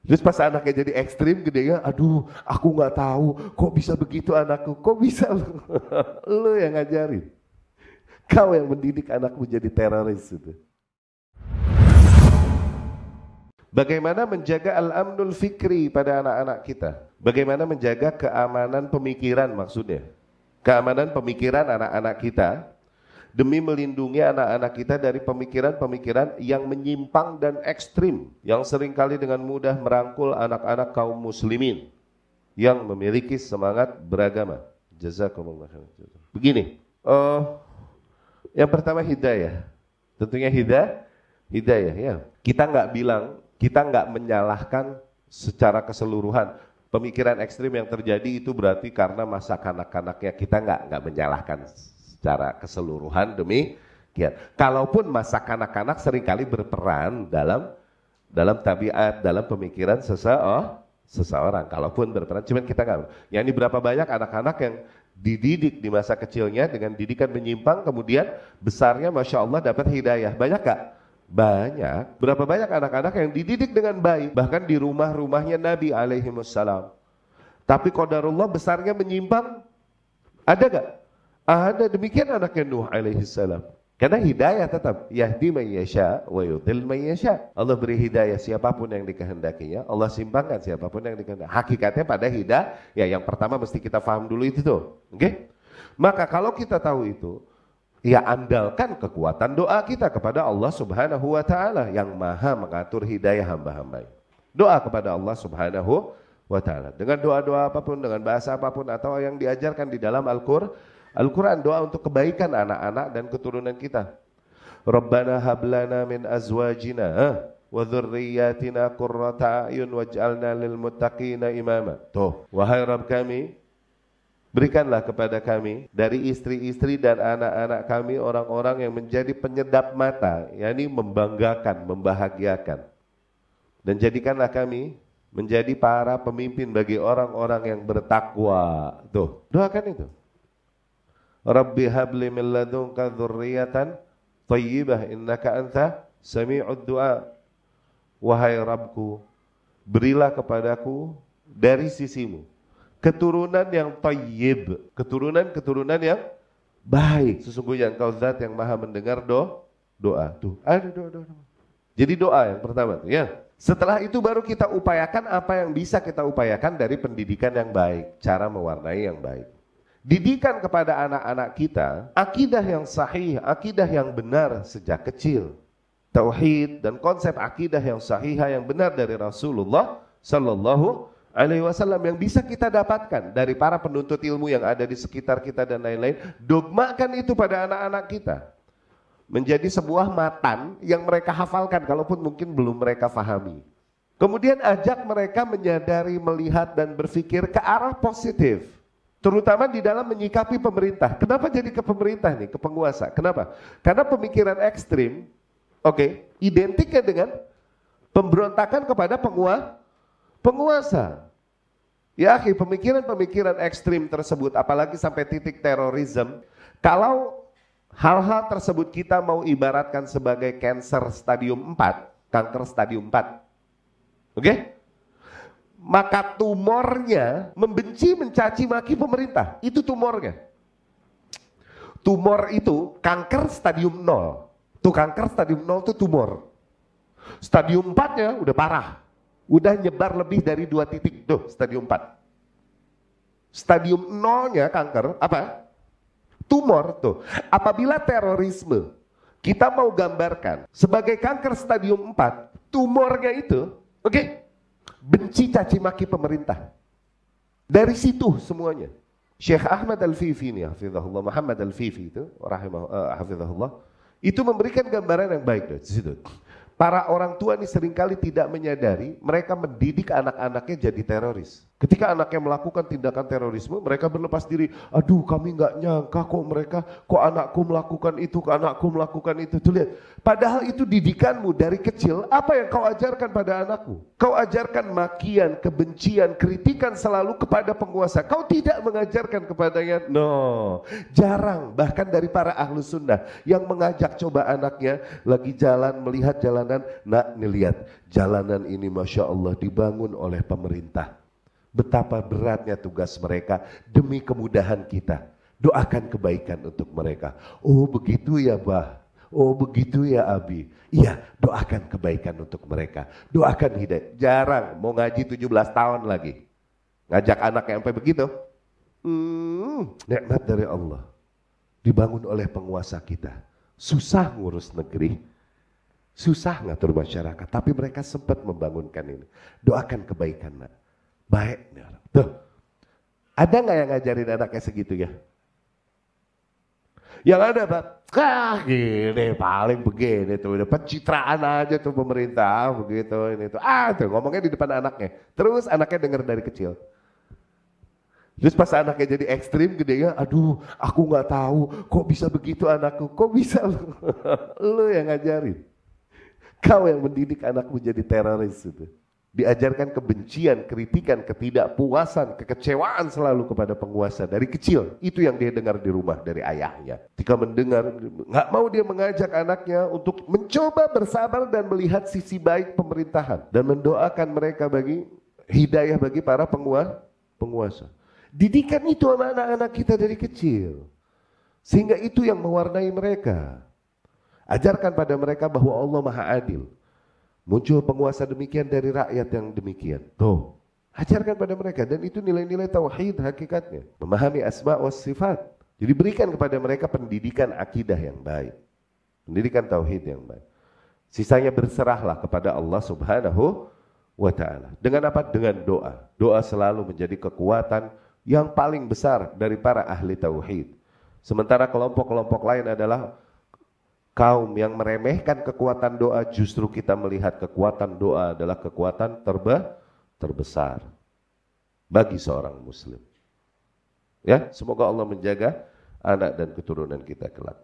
Terus pas anaknya jadi ekstrim, gedenya, aduh, aku nggak tahu, kok bisa begitu anakku, kok bisa lu? Lu yang ngajarin, kau yang mendidik anakmu jadi teroris itu. Bagaimana menjaga al-amnul fikri pada anak-anak kita? Bagaimana menjaga keamanan pemikiran maksudnya? Keamanan pemikiran anak-anak kita demi melindungi anak-anak kita dari pemikiran-pemikiran yang menyimpang dan ekstrim yang seringkali dengan mudah merangkul anak-anak kaum muslimin yang memiliki semangat beragama. Jazakumullah khairan. Begini, yang pertama hidayah. Tentunya hidayah ya. Kita nggak menyalahkan secara keseluruhan pemikiran ekstrim yang terjadi itu berarti karena masa kanak-kanaknya, kita nggak menyalahkan secara keseluruhan demikian. Kalaupun masa kanak-kanak seringkali berperan dalam tabiat, dalam pemikiran seseorang. Kalaupun berperan, cuman kita nggak. Yang ini berapa banyak anak-anak yang dididik di masa kecilnya dengan didikan menyimpang, kemudian besarnya masya Allah dapat hidayah. Banyak gak? Banyak. Berapa banyak anak-anak yang dididik dengan baik, bahkan di rumah-rumahnya Nabi alaihi wassalam. Tapi qadarullah besarnya menyimpang, ada gak? Ada. Demikian anaknya Nuh alaihi salam. Karena hidayah tetap yahdi man yasha wa yudhil man yasha. Allah beri hidayah siapapun yang dikehendakinya, Allah simpangkan siapapun yang dikehendaki. Hakikatnya pada hidayah, ya yang pertama mesti kita paham dulu itu tuh. Oke? Maka kalau kita tahu itu, ya andalkan kekuatan doa kita kepada Allah Subhanahu wa taala yang Maha mengatur hidayah hamba-hambanya. Doa kepada Allah Subhanahu wa taala dengan doa-doa apapun, dengan bahasa apapun atau yang diajarkan di dalam Al-Quran, doa untuk kebaikan anak-anak dan keturunan kita. Rabbana hablana min azwajina wa dzurriyyatina qurrata a'yun waj'alna lil muttaqina imama. Tuh, wahai Rabb kami, berikanlah kepada kami dari istri-istri dan anak-anak kami orang-orang yang menjadi penyedap mata, yakni membanggakan, membahagiakan. Dan jadikanlah kami menjadi para pemimpin bagi orang-orang yang bertakwa. Tuh, doakan itu. Rabbi habli min ladunka dzurriyyatan thayyibah innaka anta sami'ud du'a. Wahai Rabbku, berilah kepadaku dari sisimu keturunan yang thayyib, keturunan yang baik. Sesungguhnya Engkau zat yang maha mendengar doa. Tuh, ada doa. Jadi doa yang pertama tuh ya. Setelah itu baru kita upayakan apa yang bisa kita upayakan dari pendidikan yang baik, cara mewarnai yang baik. Didikan kepada anak-anak kita akidah yang sahih, akidah yang benar sejak kecil. Tauhid dan konsep akidah yang sahih yang benar dari Rasulullah Sallallahu Alaihi Wasallam yang bisa kita dapatkan dari para penuntut ilmu yang ada di sekitar kita dan lain-lain. Dogmakan itu pada anak-anak kita menjadi sebuah matan yang mereka hafalkan kalaupun mungkin belum mereka fahami. Kemudian ajak mereka menyadari, melihat dan berpikir ke arah positif. Terutama di dalam menyikapi pemerintah. Kenapa jadi ke pemerintah nih, ke penguasa? Kenapa? Karena pemikiran ekstrim, identiknya dengan pemberontakan kepada penguasa. Ya, pemikiran-pemikiran ekstrim tersebut, apalagi sampai titik terorisme, kalau hal-hal tersebut kita mau ibaratkan sebagai cancer stadium 4, kanker stadium 4. Maka tumornya membenci, mencaci maki pemerintah. Itu tumornya. Tumor itu kanker stadium 0. Tuh kanker stadium 0 itu tumor. Stadium 4-nya udah parah. Udah nyebar lebih dari 2 titik. Tuh stadium 4. Stadium 0-nya kanker apa? Tumor tuh. Apabila terorisme kita mau gambarkan sebagai kanker stadium 4, tumornya itu, benci caci maki pemerintah. Dari situ semuanya. Syekh Ahmad Al-Fifi ini, hafizahullah, Muhammad Al-Fifi itu, hafizahullah, itu memberikan gambaran yang baik dari situ. Para orang tua ini seringkali tidak menyadari mereka mendidik anak-anaknya jadi teroris. Ketika anaknya melakukan tindakan terorisme, mereka berlepas diri. Aduh, kami nggak nyangka kok anakku melakukan itu, Tuh lihat, padahal itu didikanmu dari kecil. Apa yang kau ajarkan pada anakmu? Kau ajarkan makian, kebencian, kritikan selalu kepada penguasa. Kau tidak mengajarkan kepadanya. No, jarang. Bahkan dari para ahlu sunnah yang mengajak coba anaknya lagi jalan, melihat jalanan. Nak, nih lihat, jalanan ini Masya Allah dibangun oleh pemerintah. Betapa beratnya tugas mereka demi kemudahan kita. Doakan kebaikan untuk mereka. Oh begitu ya Bah. Oh begitu ya Abi. Iya, doakan kebaikan untuk mereka. Doakan hidayah. Jarang mau ngaji 17 tahun lagi. Ngajak anak yang sampai begitu. Nikmat dari Allah. Dibangun oleh penguasa kita. Susah ngurus negeri. Susah ngatur masyarakat. Tapi mereka sempat membangunkan ini. Doakan kebaikan nak. Baik nih orang. Tuh. Ada nggak yang ngajarin anaknya segitu ya? Yang ada Pak, gini paling begini tuh, udah pencitraan aja tuh pemerintah begitu ini tuh. Tuh ngomongnya di depan anaknya. Terus anaknya dengar dari kecil. Terus pas anaknya jadi ekstrim gedenya, aduh aku nggak tahu kok bisa begitu anakku, kok bisa lu yang ngajarin. Kau yang mendidik anakmu jadi teroris itu. Diajarkan kebencian, kritikan, ketidakpuasan, kekecewaan selalu kepada penguasa dari kecil. Itu yang dia dengar di rumah dari ayahnya. Ketika mendengar, nggak mau dia mengajak anaknya untuk mencoba bersabar dan melihat sisi baik pemerintahan dan mendoakan mereka bagi hidayah bagi para penguasa. Didikan itu sama anak-anak kita dari kecil, sehingga itu yang mewarnai mereka. Ajarkan pada mereka bahwa Allah Maha Adil. Muncul penguasa demikian dari rakyat yang demikian. Tuh, ajarkan pada mereka. Dan itu nilai-nilai tauhid hakikatnya. Memahami asma wa sifat. Jadi berikan kepada mereka pendidikan akidah yang baik. Pendidikan tauhid yang baik. Sisanya berserahlah kepada Allah Subhanahu wa ta'ala. Dengan apa? Dengan doa. Doa selalu menjadi kekuatan yang paling besar dari para ahli tauhid. Sementara kelompok-kelompok lain adalah kaum yang meremehkan kekuatan doa. Justru kita melihat kekuatan doa adalah kekuatan terbesar bagi seorang muslim. Ya, semoga Allah menjaga anak dan keturunan kita kelak.